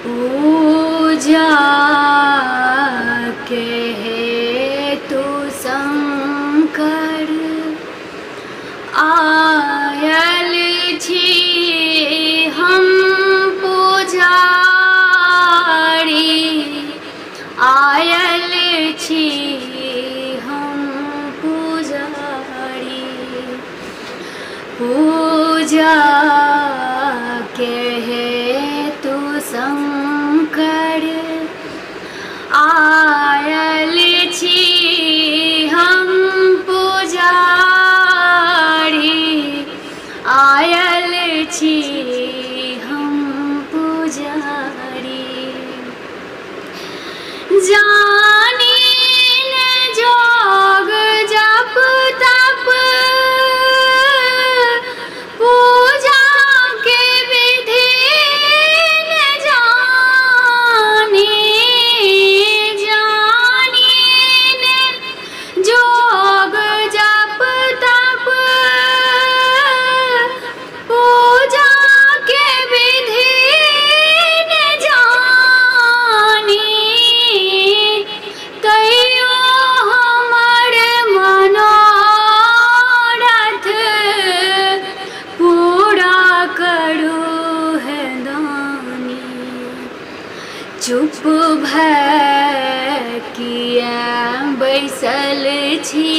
पूजा के हेतु शंकर आयल छी हम पुजारी, आयल छी हम पुजारी। पूजा के हेतु शंकर आयल छी हम पुजारी, आयल छी हम पुजारी। जानी न जोग जप तप पूजा के विधि न जानी, जानी न जोग जप तप पूजा के विधि न जानी। तैयो हमर मनोरथ पूरा करू है दानी। चुप भय किया बैसल छी,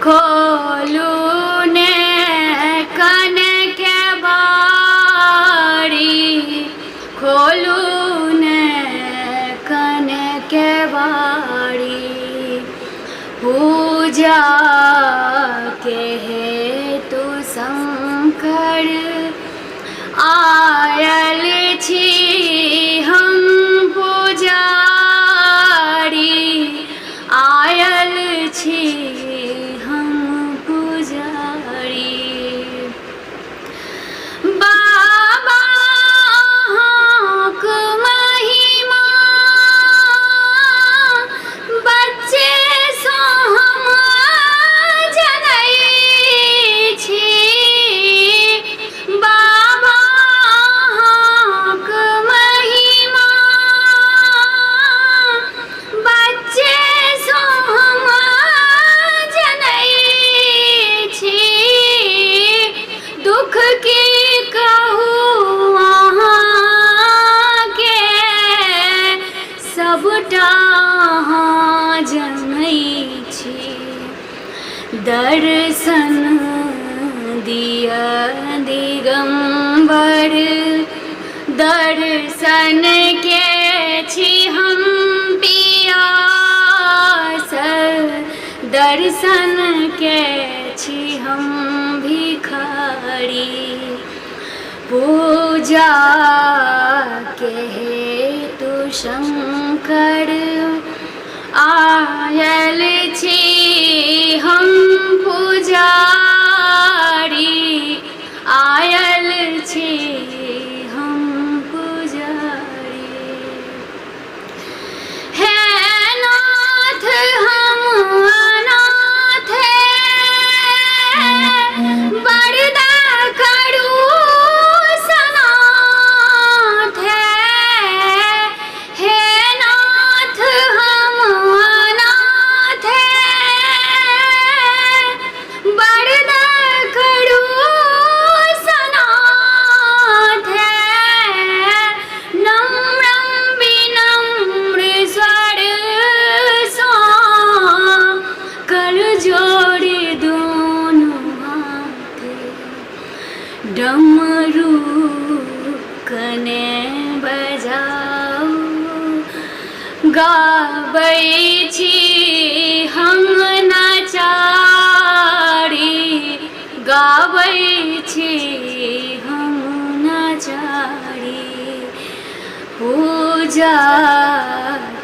खोलू ने कन के बारी, खोलू ने कन के बारी। पूजा के हेतु शंकर आयल छी हम पुजारी, आयल छी हम पुजारी। बाबा अहाँक महिमा बच्चे सँ हम जनै छी। बाबा अहाँक महिमा बच्चे सँ हम जनै छी। दुख की कहू अहाँके सबटा अहाँ जनै छी। दर्शन दिअ दिगंबर, दर्शन के छी हम पियासल, दर्शन के छी हम भिखारी। पूजा के हेतु शंकर आयल छी हम पुजारी, आयल छी हम पुजारी। हे नाथ हम अनाथ बरदा करू सनाथ। हे नाथ हम अनाथ बरदा करू सनाथ। नम्रम विनम्र स्वर सँ कर जोड़ी दोनों हाथ। डमरू कने बजाऊ, गाबै छी हम नचारी, गाबै छी हम नचारी। पूजा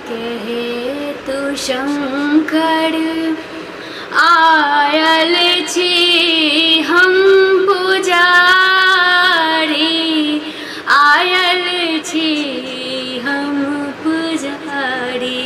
के हेतु शंकर आयल छी हम पुजारी, आयल छी हम पुजारी।